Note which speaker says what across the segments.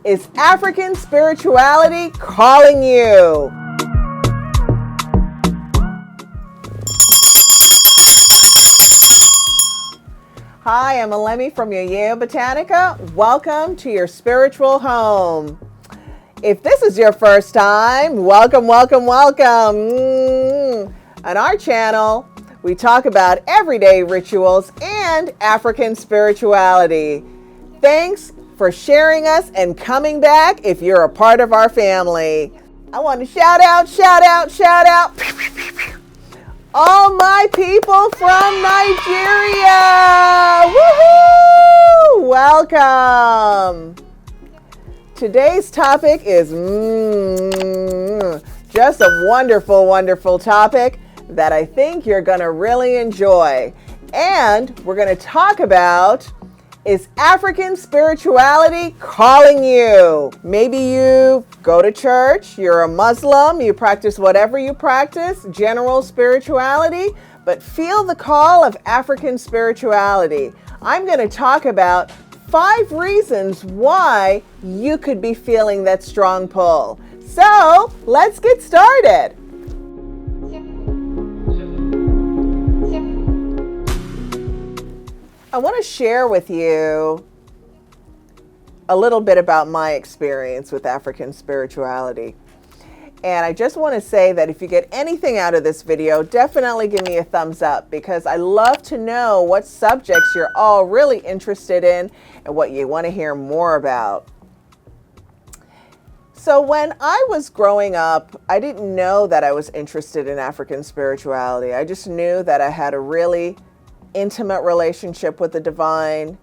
Speaker 1: Is African spirituality calling you? Hi, I'm Elemi from Yeyeo Botanica. Welcome to your spiritual home. If this is your first time, welcome, welcome, welcome. On our channel, we talk about everyday rituals and African spirituality. Thanks for sharing us and coming back if you're a part of our family. I want to shout out all my people from Nigeria. Woohoo! Welcome. Today's topic is just a wonderful, wonderful topic that I think you're going to really enjoy. And we're going to talk about, is African spirituality calling you? Maybe you go to church, you're a Muslim, you practice whatever you practice, general spirituality, but feel the call of African spirituality. I'm going to talk about 5 reasons why you could be feeling that strong pull. So let's get started. I want to share with you a little bit about my experience with African spirituality. And I just want to say that if you get anything out of this video, definitely give me a thumbs up, because I love to know what subjects you're all really interested in and what you want to hear more about. So when I was growing up, I didn't know that I was interested in African spirituality. I just knew that I had a really intimate relationship with the divine,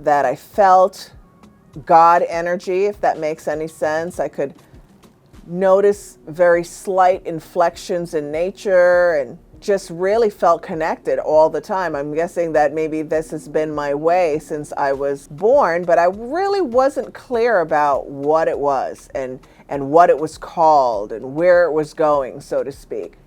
Speaker 1: that I felt God energy, if that makes any sense. I could notice very slight inflections in nature and just really felt connected all the time. I'm guessing that maybe this has been my way since I was born, but I really wasn't clear about what it was and what it was called and where it was going, so to speak.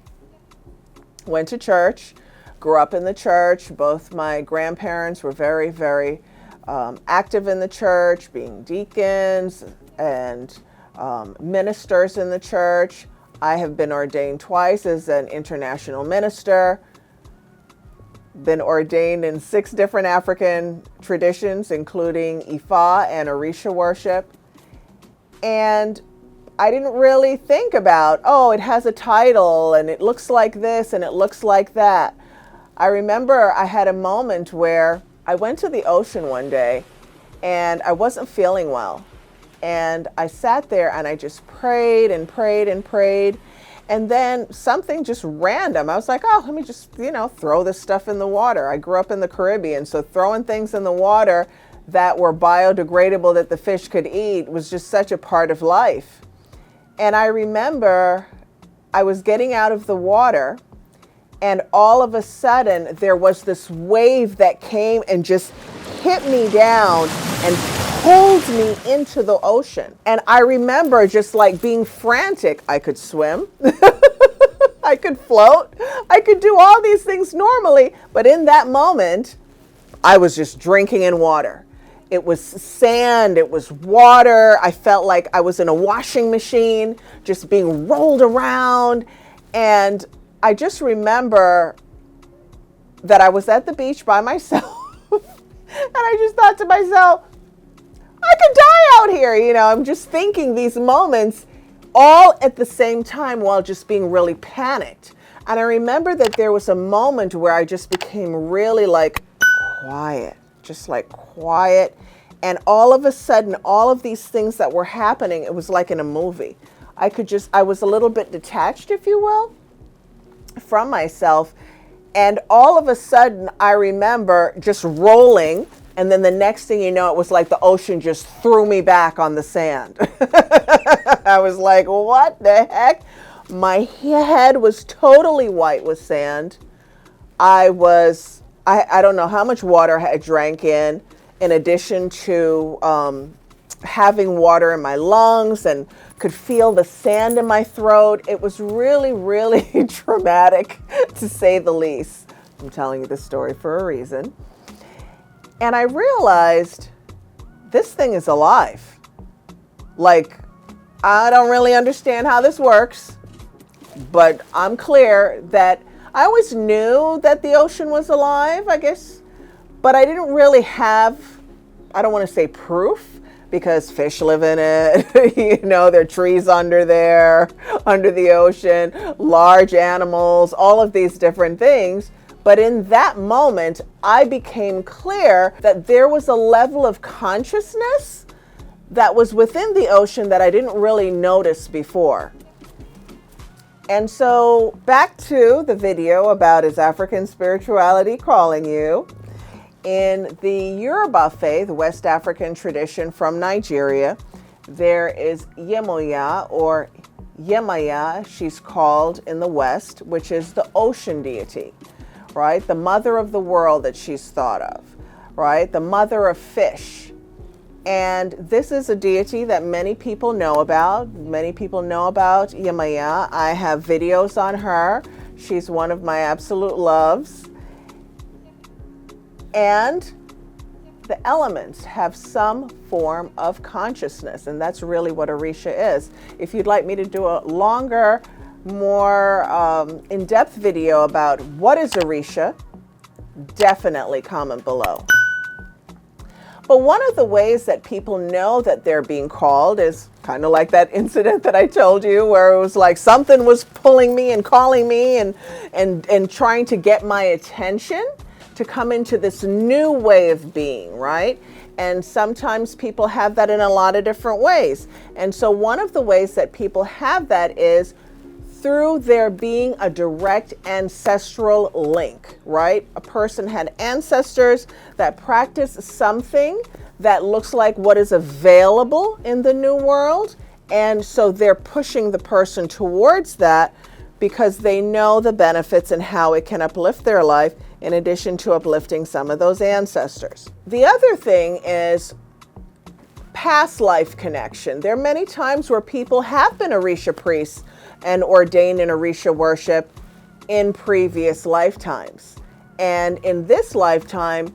Speaker 1: Went to church, grew up in the church. Both my grandparents were very, very active in the church, being deacons and ministers in the church. I have been ordained twice as an international minister, been ordained in 6 different African traditions, including Ifa and Orisha worship. And I didn't really think about, oh, it has a title and it looks like this and it looks like that. I remember I had a moment where I went to the ocean one day and I wasn't feeling well. And I sat there and I just prayed and prayed and prayed. And then something just random. I was like, oh, let me just, throw this stuff in the water. I grew up in the Caribbean, so throwing things in the water that were biodegradable that the fish could eat was just such a part of life. And I remember I was getting out of the water, and all of a sudden there was this wave that came and just hit me down and pulled me into the ocean. And I remember just like being frantic. I could swim, I could float, I could do all these things normally, but in that moment, I was just drinking in water. It was sand, it was water. I felt like I was in a washing machine, just being rolled around. And I just remember that I was at the beach by myself. And I just thought to myself, I could die out here. I'm just thinking these moments all at the same time while just being really panicked. And I remember that there was a moment where I just became really quiet, just quiet. And all of a sudden, all of these things that were happening, it was like in a movie. I was a little bit detached, if you will, from myself. And all of a sudden, I remember just rolling. And then the next thing you know, it was like the ocean just threw me back on the sand. I was like, what the heck? My head was totally white with sand. I don't know how much water I drank in addition to having water in my lungs, and could feel the sand in my throat. It was really, really traumatic, to say the least. I'm telling you this story for a reason. And I realized this thing is alive. Like, I don't really understand how this works, but I'm clear that I always knew that the ocean was alive, I guess, but I didn't really have, I don't want to say proof, because fish live in it, you know, there are trees under there, under the ocean, large animals, all of these different things. But in that moment, I became clear that there was a level of consciousness that was within the ocean that I didn't really notice before. And so back to the video about Is African Spirituality Calling You? In the Yoruba faith, the West African tradition from Nigeria, there is Yemoya or Yemaya, she's called in the West, which is the ocean deity, right? The mother of the world that she's thought of, right? The mother of fish. And this is a deity that many people know about. Many people know about Yemaya. I have videos on her. She's one of my absolute loves. And the elements have some form of consciousness, and that's really what Orisha is. If you'd like me to do a longer, more in-depth video about what is Orisha, definitely comment below. But one of the ways that people know that they're being called is kind of like that incident that I told you, where it was like something was pulling me and calling me and trying to get my attention to come into this new way of being, right? And sometimes people have that in a lot of different ways. And so one of the ways that people have that is through there being a direct ancestral link, right? A person had ancestors that practiced something that looks like what is available in the new world. And so they're pushing the person towards that because they know the benefits and how it can uplift their life, in addition to uplifting some of those ancestors. The other thing is past life connection. There are many times where people have been Orisha priests and ordained in Orisha worship in previous lifetimes. And in this lifetime,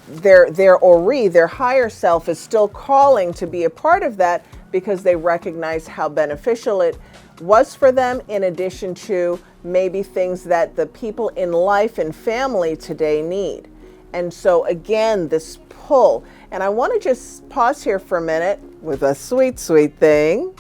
Speaker 1: their Ori, their higher self, is still calling to be a part of that because they recognize how beneficial it was for them, in addition to maybe things that the people in life and family today need. And so again, this pull, and I want to just pause here for a minute with a sweet, sweet thing.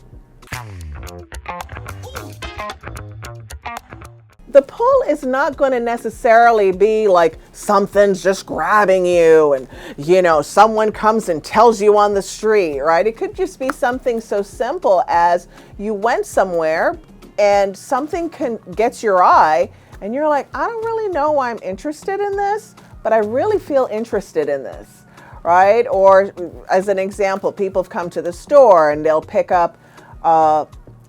Speaker 1: The pull is not going to necessarily be like something's just grabbing you and, you know, someone comes and tells you on the street, right? It could just be something so simple as you went somewhere and something gets your eye and you're like, I don't really know why I'm interested in this, but I really feel interested in this, right? Or as an example, people have come to the store and they'll pick up a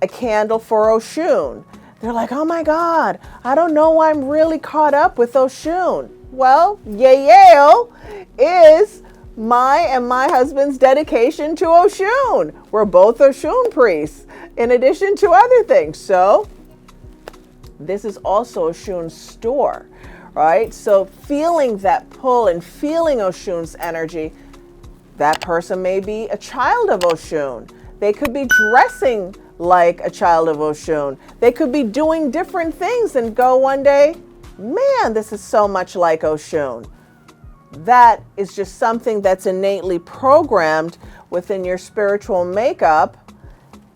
Speaker 1: candle for Oshun. They're like, oh my God, I don't know why I'm really caught up with Oshun. Well, Yeyeo is my and my husband's dedication to Oshun. We're both Oshun priests, in addition to other things. So this is also Oshun's store, right? So feeling that pull and feeling Oshun's energy, that person may be a child of Oshun. They could be dressing like a child of Oshun. They could be doing different things and go one day, man, this is so much like Oshun. That is just something that's innately programmed within your spiritual makeup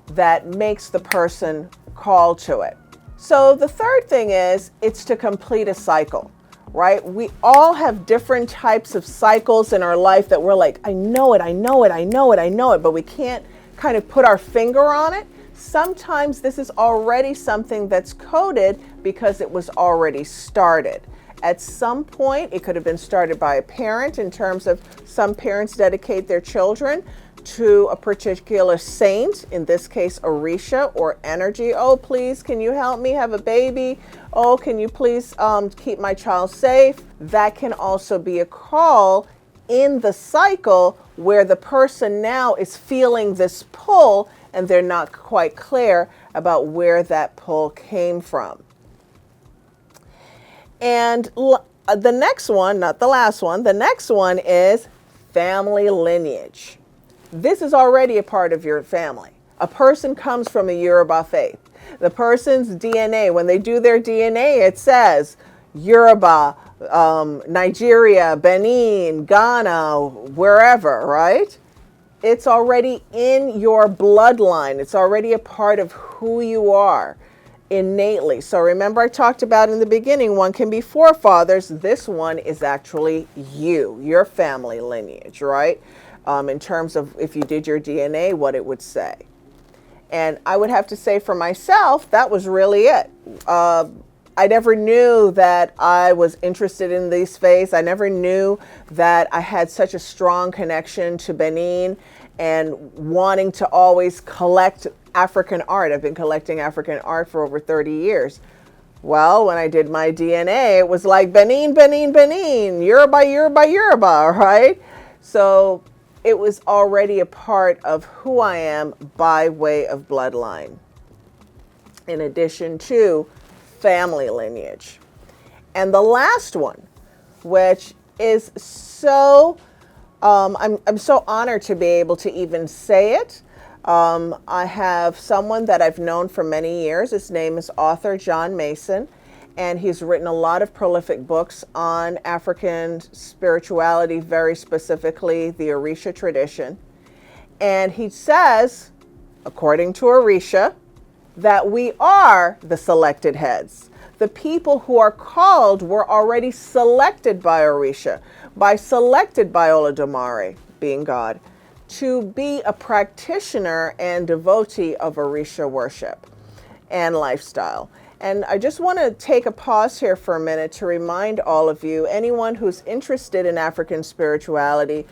Speaker 1: that makes the person call to it. So the third thing is, it's to complete a cycle, right? We all have different types of cycles in our life that we're like, I know it, I know it, I know it, I know it, but we can't kind of put our finger on it. Sometimes this is already something that's coded because it was already started. At some point, it could have been started by a parent, in terms of some parents dedicate their children to a particular saint, in this case, Orisha or energy. Oh, please, can you help me have a baby? Oh, can you please keep my child safe? That can also be a call in the cycle where the person now is feeling this pull and they're not quite clear about where that pull came from. And The next one, not the last one, the next one is family lineage. This is already a part of your family. A person comes from a Yoruba faith. The person's DNA, when they do their DNA, it says Yoruba, Nigeria, Benin, Ghana, wherever, right? It's already in your bloodline. It's already a part of who you are innately. So remember I talked about in the beginning, one can be forefathers. This one is actually you, your family lineage, right? In terms of if you did your DNA, what it would say. And I would have to say for myself, that was really it. I never knew that I was interested in these faiths. I never knew that I had such a strong connection to Benin and wanting to always collect African art. I've been collecting African art for over 30 years. Well, when I did my DNA, it was like Benin, Benin, Benin, Yoruba, Yoruba, Yoruba, right? So it was already a part of who I am by way of bloodline, in addition to family lineage. And the last one, which is so, I'm so honored to be able to even say it. I have someone that I've known for many years. His name is author John Mason, and he's written a lot of prolific books on African spirituality, very specifically the Orisha tradition. And he says, according to Orisha, that we are the selected heads. The people who are called were already selected by Orisha, selected by Olodumare, being God, to be a practitioner and devotee of Orisha worship and lifestyle. And I just want to take a pause here for a minute to remind all of you, anyone who's interested in African spirituality,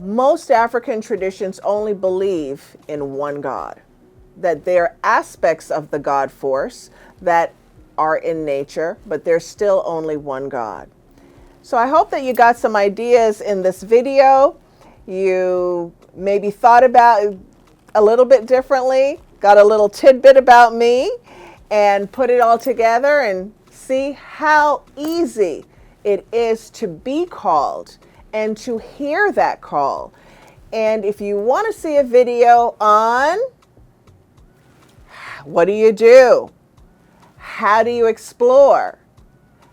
Speaker 1: most African traditions only believe in one God, that there are aspects of the God force that are in nature, but there's still only one God. So I hope that you got some ideas in this video. You maybe thought about it a little bit differently, got a little tidbit about me, and put it all together and see how easy it is to be called and to hear that call. And if you want to see a video on what do you do, how do you explore,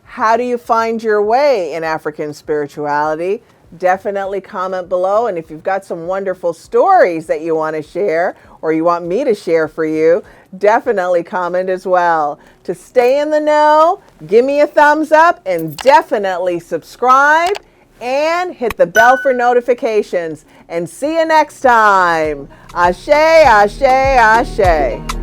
Speaker 1: how do you find your way in African spirituality, definitely comment below. And if you've got some wonderful stories that you want to share or you want me to share for you, definitely comment as well. To stay in the know, give me a thumbs up and definitely subscribe and hit the bell for notifications. And see you next time. Ashe, ashe, ashe.